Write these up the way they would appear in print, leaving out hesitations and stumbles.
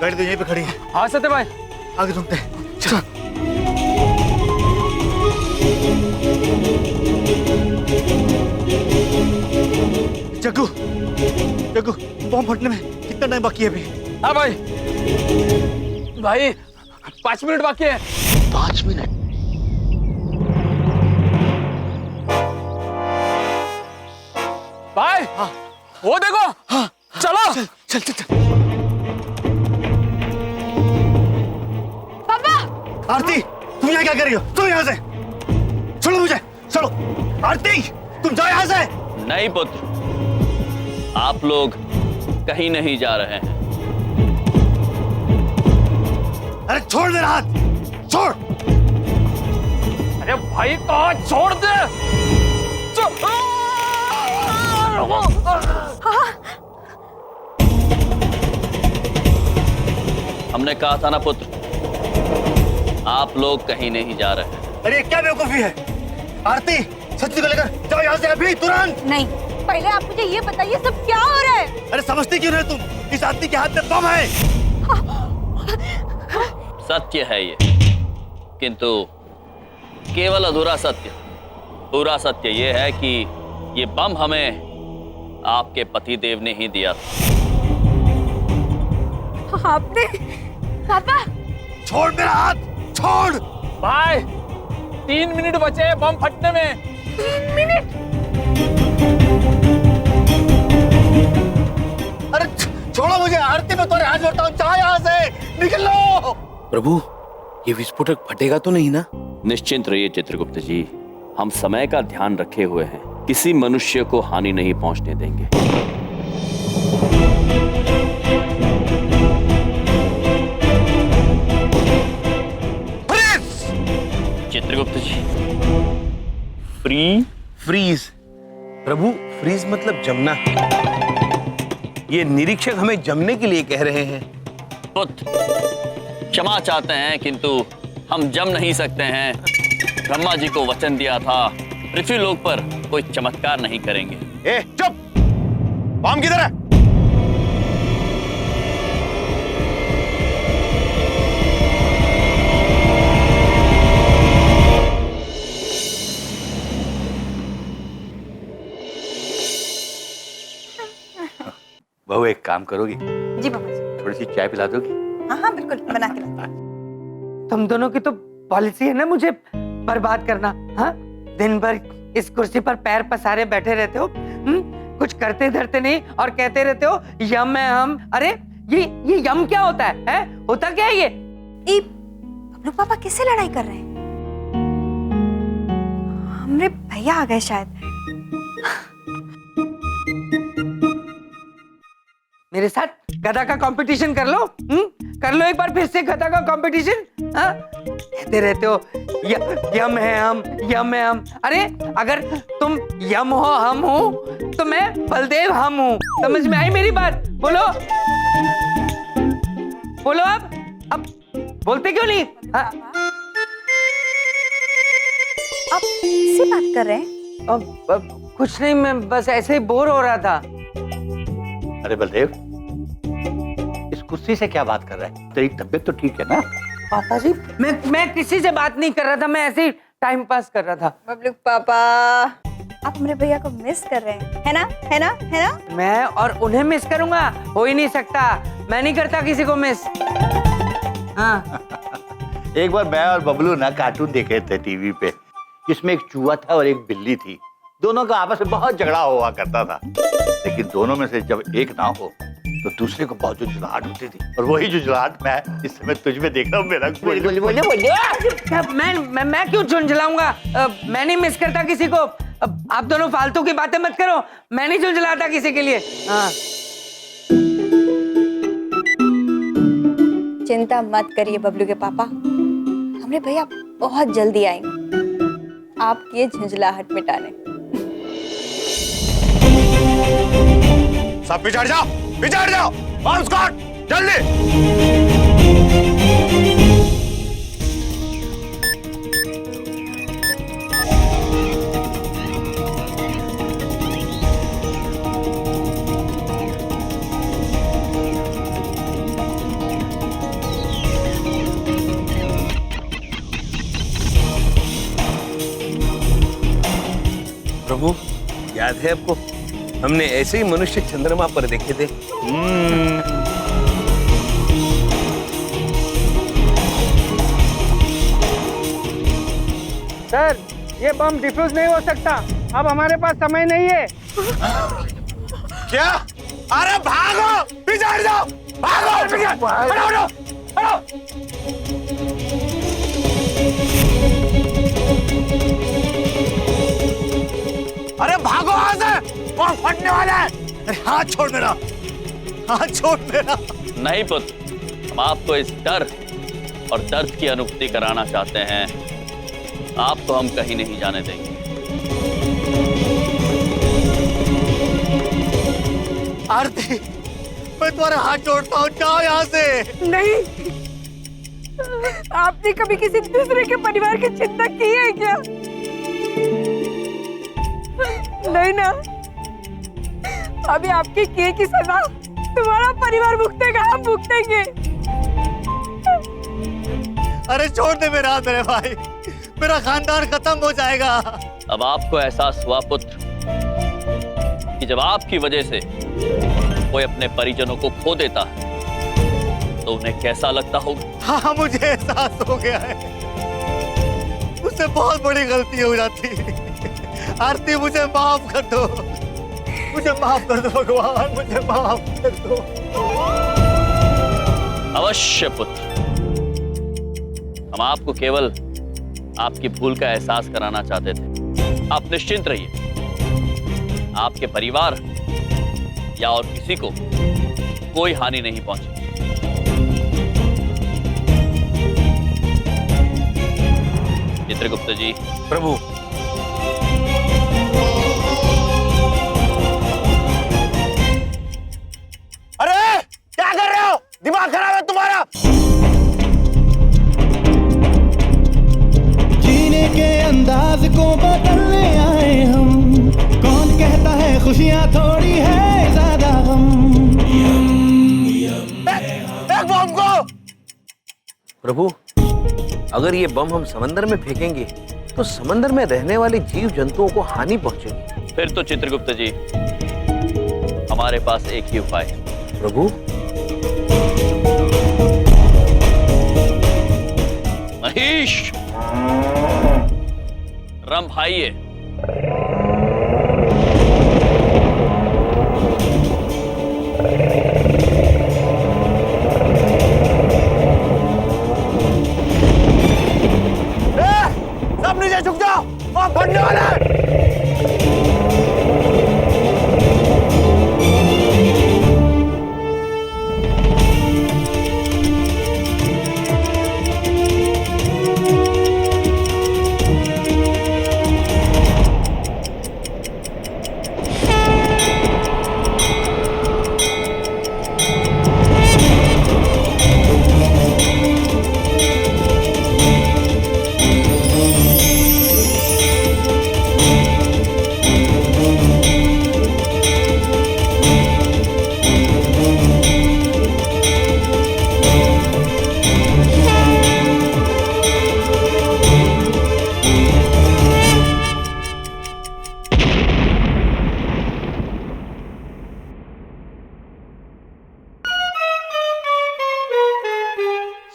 गाड़ी तो यहीं पे खड़ी है। हाँ सत्य भाई, आगे सुनते हैं। चलो। जग्गू, जग्गू, बॉम्ब फटने में कितना टाइम बाकी है अभी? हाँ भाई, भाई 5 मिनट बाकी है। 5 मिनट? भाई हाँ, वो देखो। हाँ, चलो। चल चल चल चल। पापा! आरती, तुम यहाँ क्या कर रही हो? तुम यहाँ से छोड़ो मुझे, छोड़ो। आरती, तुम जाओ यहाँ से। नहीं पुत्र, आप लोग कहीं नहीं जा रहे हैं। अरे छोड़ मेरा हाथ, छोड़। अरे भाई कहाँ छोड़ दे। हमने कहा था ना पुत्र, आप लोग कहीं नहीं जा रहे हैं। अरे क्या बेवकूफी है? आरती, सच्ची को लेकर जाओ यहाँ से अभी, तुरंत। नहीं, पहले आप मुझे ये बताइए सब क्या हो रहा है? अरे समझती क्यों नहीं तुम? इस आदमी के हाथ में बम है। सत्य है ये, किंतु केवल अधूरा सत्य। पूरा सत्य ये है कि ये बम हमें आपके पतिदेव ने ही दिया था। आपने? पापा! छोड़ मेरा हाथ, छोड़। भाई 3 मिनट बचे हैं बम फटने में। 3 मिनट? अरे छोड़ो मुझे, आरती में तुम्हारे हाथ जोड़ता हूँ, जाओ यहाँ से, निकल लो। प्रभु, ये विस्फोटक फटेगा तो नहीं ना? निश्चिंत रहिए चित्रगुप्त जी, हम समय का ध्यान रखे हुए हैं, किसी मनुष्य को हानि नहीं पहुंचने देंगे। चित्रगुप्त जी, फ्रीज। प्रभु, फ्रीज मतलब जमना। ये निरीक्षक हमें जमने के लिए कह रहे हैं। पुत्र, क्षमा चाहते हैं किंतु हम जम नहीं सकते हैं। ब्रह्मा जी को वचन दिया था, पृथ्वी लोक पर कोई चमत्कार नहीं करेंगे। ए, चुप! बम किधर है? बहू, एक काम करोगी? जी पापा जी। थोड़ी सी चाय पिला दोगी? हाँ हाँ बिल्कुल, बना के लाती हूँ। तुम दोनों की तो पॉलिसी है ना मुझे बर्बाद करना। हाँ, दिन भर इस कुर्सी पर पैर पसारे बैठे रहते हो, कुछ करते धरते नहीं और कहते रहते हो यम है हम। अरे ये यम क्या होता है? होता क्या है ये? बबलू पापा किससे लड़ाई कर रहे हैं? हमरे भैया आ गए शायद। मेरे साथ गधा का कंपटीशन कर लो। कर लो एक बार फिर से गधा का कंपटीशन। कहते रहते हो यम है हम, यम है हम। अरे अगर तुम यम हो हम हो तो मैं बलदेव हम हूँ। समझ में आई मेरी बात? बोलो बोलो। अब बोलते क्यों नहीं? आप किससे बात कर रहे हैं? अब कुछ नहीं, मैं बस ऐसे ही बोर हो रहा था। अरे बलदेव, इस कुर्सी से क्या बात कर रहा है? तेरी तबीयत तो ठीक है ना? पापा जी, मैं किसी से बात नहीं कर रहा था, मैं ऐसे ही टाइम पास कर रहा था। बबलू पापा, आप हमारे भैया को मिस कर रहे हैं, है ना? है ना? है ना? मैं और उन्हें मिस करूंगा? हो ही नहीं सकता, मैं नहीं करता किसी को मिस। हाँ। एक बार मैं और बबलू ना कार्टून देख रहे थे टीवी पे, जिसमें एक चूहा था और एक बिल्ली थी। दोनों का आपस में बहुत झगड़ा हुआ करता था, लेकिन दोनों में से जब एक ना हो तो दूसरे को बहुत जुझलाहट होती थी। और वही जुझलाहट मैं इस समय तुझ में देख रहा हूँ। मेरा मैं क्यों झुंझलाऊंगा? मैं नहीं मिस करता किसी को। आप दोनों फालतू की बातें मत करो, मैं नहीं झुंझलाता किसी के लिए। हाँ। चिंता मत करिए बबलू के पापा, हमारे भैया बहुत जल्दी आएंगे आपकी ये झुंझलाहट मिटाने। सब पिछड़ जाओ, पिछड़ जाओ, बॉम्ब स्क्वाड, जल्दी। प्रभु, याद है आपको, हमने ऐसे ही मनुष्य चंद्रमा पर देखे थे। सर, ये बम डिफ्यूज नहीं हो सकता। अब हमारे पास समय नहीं है। क्या? अरे भागो, पीछे हट जाओ, भागो, पीछे, हटो, हटो, हटो। अरे भागो यहाँ से, और फटने वाला है। अरे हाथ छोड़ मेरा, हाथ छोड़ मेरा। नहीं पुत्र, हम आपको इस डर और दर्द की अनुभूति कराना चाहते हैं। आपको हम कहीं नहीं जाने देंगे। आरती, मैं तुम्हारे हाथ जोड़ता हूँ, जाओ यहाँ से। नहीं, आपने कभी किसी दूसरे के परिवार की चिंता की है क्या? नहीं ना। अभी आपके किए की सजा तुम्हारा परिवार भुगतेगा, हम भुगतेंगे। अरे छोड़ दे मेरा हाथ मेरे भाई, मेरा खानदान खत्म हो जाएगा। अब आपको एहसास हुआ पुत्र कि जब आपकी वजह से कोई अपने परिजनों को खो देता है तो उन्हें कैसा लगता होगा। हाँ, मुझे एहसास हो गया है, मुझसे बहुत बड़ी गलती हो जाती। आरती, मुझे माफ कर दो, मुझे माफ कर दो भगवान, मुझे माफ कर दो। अवश्य पुत्र, हम आपको केवल आपकी भूल का एहसास कराना चाहते थे। आप निश्चिंत रहिए, आपके परिवार या और किसी को कोई हानि नहीं पहुंची। चित्रगुप्त जी। प्रभु, अरे क्या कर रहे हो? दिमाग खराब है तुम्हारा? जीने के अंदाज को बदलने आए हम। कौन कहता है खुशियां थोड़ी है ज्यादा गम। एक बम को। प्रभु, अगर ये बम हम समंदर में फेंकेंगे तो समंदर में रहने वाले जीव जंतुओं को हानि पहुंचेगी। फिर तो चित्रगुप्त जी, हमारे पास एक ही उपाय है। प्रभु, महेश, रंभाइए। सब नीचे झुक जाओ, और फटने वाला है।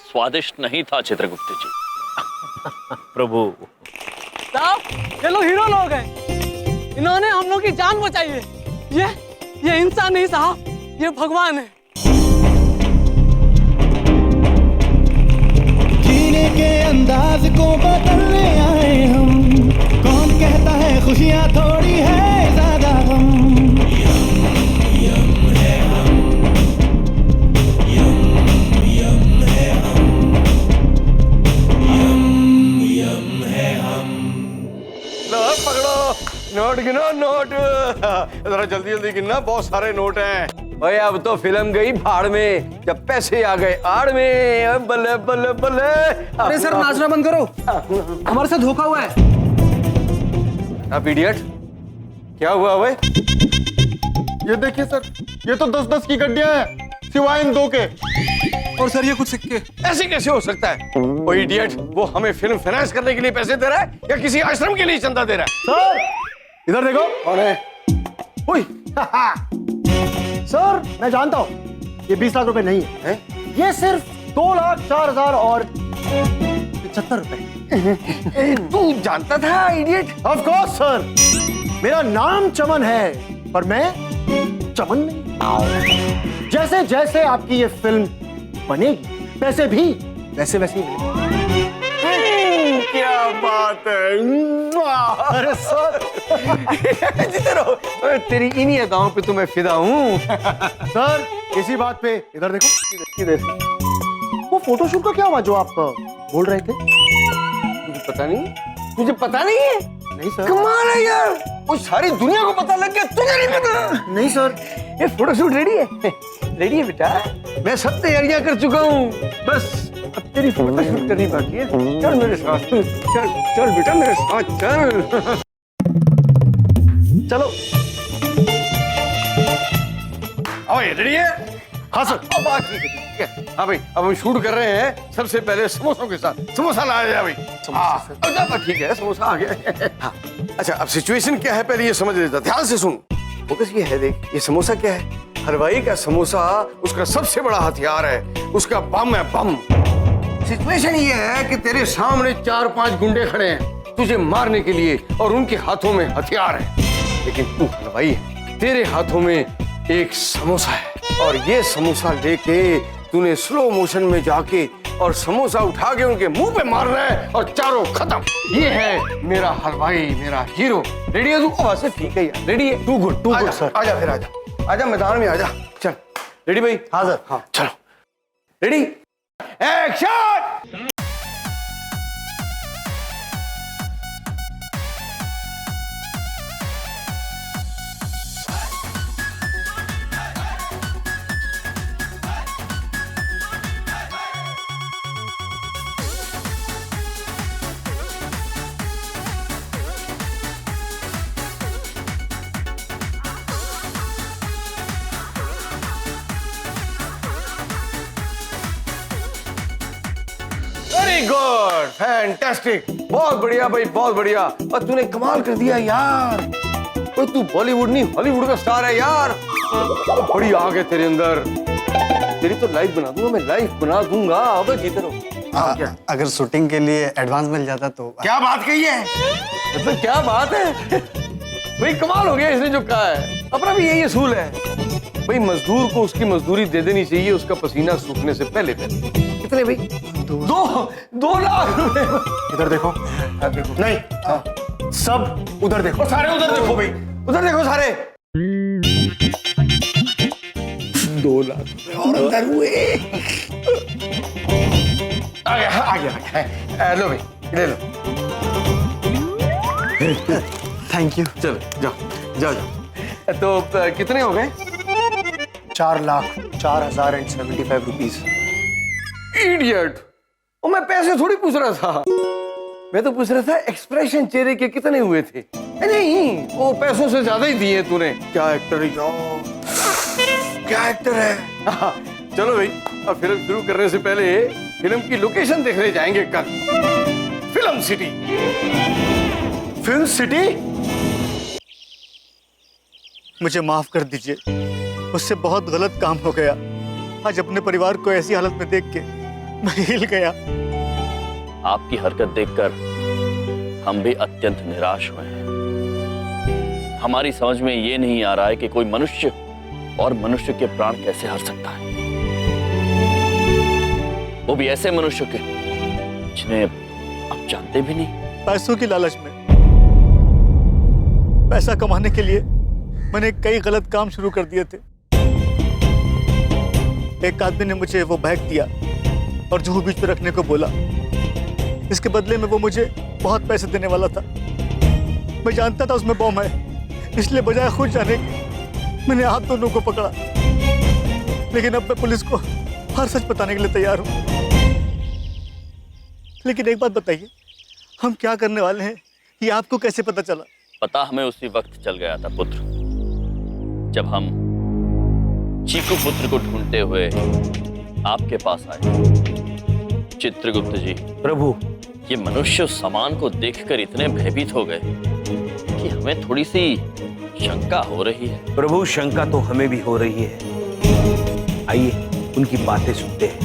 स्वादिष्ट नहीं था चित्रगुप्त जी। प्रभु, साहब, ये लोग हीरो लोग हैं। इन्होंने हम लोग की जान बचाई है। ये इंसान नहीं साहब, ये भगवान है। जीने के अंदाज को बदलने आए हम। कौन कहता है खुशियां थोड़ी है ज्यादा गम। नोट गिनो, नोट जरा जल्दी जल्दी गिनना, बहुत सारे नोट हैं। भाई अब तो फिल्म गई भाड़ में, जब पैसे आ गए आड़ में। बल्ले बल्ले बल्ले। अरे सर, नाचना बंद करो, हमारे साथ धोखा हुआ है। अब इडियट, क्या हुआ भाई? ये देखिए सर, ये तो 10-10 की गड्डियां हैं, सिवाय इन 2 के। और सर, ये कुछ सिक्के। ऐसे कैसे हो सकता है? वो इडियट, वो हमें फिल्म फाइनेंस करने के लिए पैसे दे रहा है या किसी आश्रम के लिए चंदा दे रहा है? सर, इधर देखो। कौन है? ओए, सर मैं जानता हूँ ये 20 लाख रुपए नहीं है, ये सिर्फ 2,04,000 और 75 रुपए। तू जानता था इडियट? ऑफ कोर्स सर, मेरा नाम चमन है पर मैं चमन नहीं। जैसे जैसे आपकी ये फिल्म बनेगी पैसे भी वैसे वैसे ही मिलेंगे। क्या बात है। अरे सर जीते रहो। अरे तेरी इन्हीं अदाओं पे तो मैं फिदा हूँ। सर इसी बात पे इधर देखो। किधर? वो फोटोशूट का क्या हुआ जो आप बोल रहे थे? मुझे पता नहीं। तुझे पता नहीं है? नहीं सर। कमाल है यार, वो सारी दुनिया को पता लग गया, तुझे नहीं पता? नहीं सर। ये फोटोशूट रेडी है? रेडी है बेटा, मैं सब तैयारियां कर चुका हूँ, बस अब तेरी फोटोशूट करनी बाकी है। चल मेरे साथ, चल चल बेटा मेरे साथ चल। चलो। आओ, ये रेडी है? हाँ सर। अब आ, ठीक है। हाँ भाई, अब हम शूट कर रहे हैं, सबसे पहले समोसों के साथ। समोसा लाया जा भाई। हाँ, अब ठीक है, समोसा आ गया। हाँ, अच्छा अब सिचुएशन क्या है पहले ये समझ लेता, ध्यान से सुन। फोकस ये है, देख ये समोसा क्या है? हलवाई का समोसा उसका सबसे बड़ा हथियार है, उसका बम है, बम। सिचुएशन ये है कि तेरे सामने 4-5 गुंडे खड़े हैं तुझे मारने के लिए और उनके हाथों में हथियार है, लेकिन तू हलवाई है, तेरे हाथों में एक समोसा है और ये समोसा लेके तूने स्लो मोशन में जाके और समोसा उठा के उनके मुंह पे मारना है और चारों खत्म। ये है मेरा हलवाई, मेरा हीरो। रेडी है तू? बस ठीक है यार, रेडी है। Too good sir. आजा फिर, आजा आजा मैदान में आजा। चल रेडी भाई? हाँ सर। हाँ चलो ready, action. Very good, fantastic, बहुत बढ़िया भाई, बहुत बढ़िया। और तूने कमाल कर दिया यार। ओए तू बॉलीवुड नहीं हॉलीवुड का स्टार है यार। बड़ी आग है तेरे अंदर। तेरी तो लाइफ बना दूंगा मैं, लाइफ बना दूंगा। अब जीते रहो। अगर शूटिंग के लिए एडवांस मिल जाता तो। क्या बात कही है? मतलब क्या बात है भाई, कमाल हो गया इसने जो कहा है। अपना भी यही असूल है भाई, मजदूर को उसकी मजदूरी दे देनी चाहिए उसका पसीना सूखने से पहले पहले। कितने भाई? 2 लाख रुपए। इधर देखो। देखो नहीं हाँ। सब उधर देखो। सारे उधर देखो भाई, उधर देखो सारे। 2 लाख रुपए और अंदर हुए। आ गया आ गया आ गया। लो भाई ले लो। Thank you. चलो जाओ जाओ जाओ। तो कितने हो गए? 4,04,075 रुपीज। इडियट, और मैं पैसे थोड़ी पूछ रहा था, मैं तो पूछ रहा था एक्सप्रेशन चेहरे के कितने हुए थे। नहीं, वो पैसों से ज्यादा ही दिए तूने। क्या एक्टर है यार, क्या एक्टर है। चलो भाई, अब फिल्म शुरू करने से पहले फिल्म की लोकेशन देखने जाएंगे कल। Film city. Film city? मुझे माफ कर दीजिए, उससे बहुत गलत काम हो गया। आज अपने परिवार को ऐसी हालत में देख के मैं हिल गया। आपकी हरकत देखकर हम भी अत्यंत निराश हुए हैं। हमारी समझ में ये नहीं आ रहा है कि कोई मनुष्य और मनुष्य के प्राण कैसे हार सकता है, वो भी ऐसे मनुष्य के जिन्हें आप जानते भी नहीं। पैसों की लालच में, पैसा कमाने के लिए मैंने कई गलत काम शुरू कर दिए थे। एक आदमी ने मुझे वो बैग दिया और जूहू बीच पे रखने को बोला। इसके बदले में वो मुझे बहुत पैसे देने वाला था। मैं जानता था उसमें बम है, इसलिए बजाय खुद जाने के मैंने आप दोनों को पकड़ा। लेकिन अब मैं पुलिस को हर सच बताने के लिए तैयार हूं। लेकिन एक बात बताइए, हम क्या करने वाले हैं, ये आपको कैसे पता चला? पता हमें उसी वक्त चल गया था पुत्र, जब हम चीकू पुत्र को ढूंढते हुए आपके पास आए। चित्रगुप्त जी, प्रभु, ये मनुष्य उस सामान को देखकर इतने भयभीत हो गए कि कि हमें थोड़ी सी शंका हो रही है। प्रभु, शंका तो हमें भी हो रही है। आइए उनकी बातें सुनते हैं।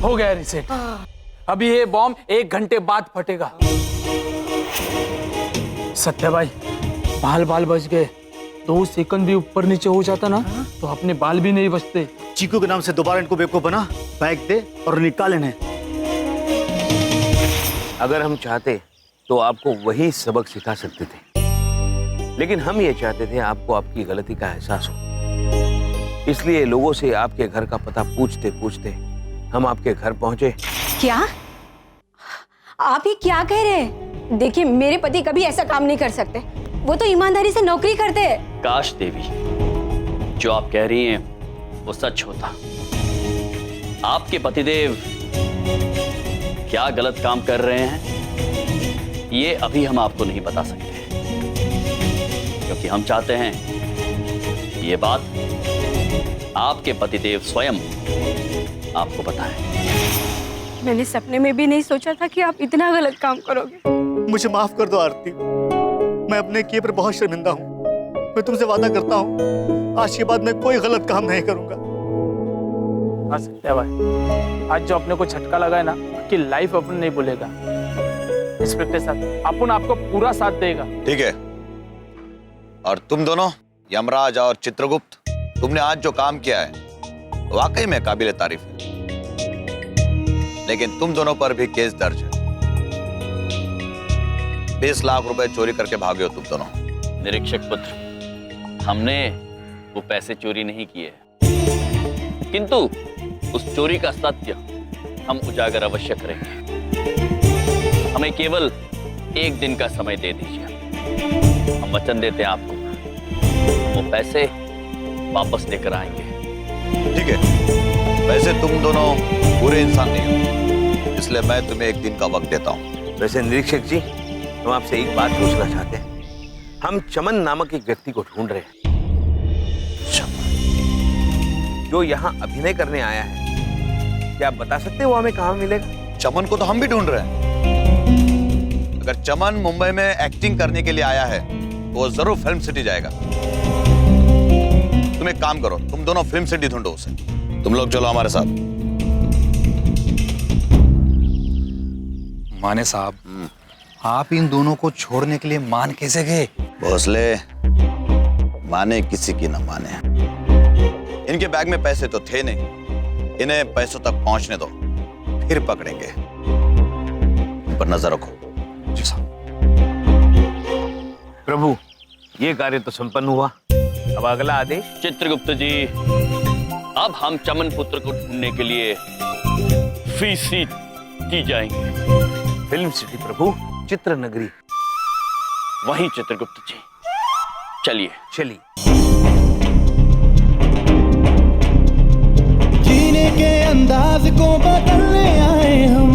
हो गया रिसेट। अभी ये बॉम्ब 1 घंटे बाद फटेगा। सत्या भाई, बाल बच गए। 2 सेकंड भी ऊपर नीचे हो जाता ना तो अपने बाल भी नहीं बचते। चीकू के नाम से दोबारा इनको बेवकूफ बना, बैग दे और निकाल इन्हें। अगर हम चाहते तो आपको वही सबक सिखा सकते थे, लेकिन हम ये चाहते थे आपको आपकी गलती का एहसास हो। इसलिए लोगों से आपके घर का पता पूछते पूछते हम आपके घर पहुंचे। क्या आप ये क्या कह रहे हैं? देखिए, मेरे पति कभी ऐसा काम नहीं कर सकते। वो तो ईमानदारी से नौकरी करते हैं। काश देवी, जो आप कह रही हैं वो सच होता। आपके पतिदेव क्या गलत काम कर रहे हैं ये अभी हम आपको नहीं बता सकते, क्योंकि हम चाहते हैं कि ये बात आपके पतिदेव स्वयं आपको बताएं। मैंने सपने में भी नहीं सोचा था कि आप इतना गलत काम करोगे। मुझे माफ कर दो आरती, मैं अपने किए पर बहुत शर्मिंदा हूँ। मैं तुमसे वादा करता हूँ आज के बाद मैं कोई गलत काम नहीं करूंगा। हाँ सत्या भाई, आज जो अपने को झटका लगा है ना कि लाइफ अपन नहीं भूलेगा। रिस्पेक्ट के साथ अपन आपको पूरा साथ देगा। ठीक है। और तुम दोनों, यमराज और चित्रगुप्त, तुमने आज जो काम किया है वाकई में काबिल तारीफ है, लेकिन तुम दोनों पर भी केस दर्ज है। 20 लाख रुपए चोरी करके भागे हो तुम दोनों। निरीक्षक पुत्र, हमने वो पैसे चोरी नहीं किए, किंतु उस चोरी का सत्य हम उजागर अवश्य करेंगे। हमें केवल 1 दिन का समय दे दीजिए। हम वचन देते हैं आपको, वो पैसे वापस लेकर आएंगे। ठीक है। वैसे तुम दोनों बुरे इंसान नहीं हो, इसलिए मैं तुम्हें 1 दिन का वक्त देता हूँ। वैसे निरीक्षक जी, हम आपसे एक बात पूछना चाहते हैं। हम चमन नामक एक व्यक्ति को ढूंढ रहे हैं जो यहाँ अभिनय करने आया है। क्या आप बता सकते हैं वो हमें कहाँ मिलेगा? चमन को तो हम भी ढूंढ रहे हैं। अगर चमन मुंबई में एक्टिंग करने के लिए आया है तो वो जरूर फिल्म सिटी जाएगा। तुम एक काम करो, तुम दोनों फिल्म सिटी ढूंढो उसे। तुम लोग चलो हमारे साथ। माने साहब, आप इन दोनों को छोड़ने के लिए मान कैसे गए? भोसले, माने किसी की न माने। इनके बैग में पैसे तो थे नहीं, इन्हें पैसों तक पहुंचने दो, फिर पकड़ेंगे। इन पर नजर रखो। जी साहब। प्रभु, ये कार्य तो संपन्न हुआ। अब अगला आदेश। चित्रगुप्त जी, अब हम चमन पुत्र को ढूंढने के लिए फ्री सीट दी जाएंगे। फिल्म सिटी प्रभु, चित्र नगरी। वही चित्रगुप्त जी, चलिए। चलिए। जीने के अंदाज को बदलने आए हम।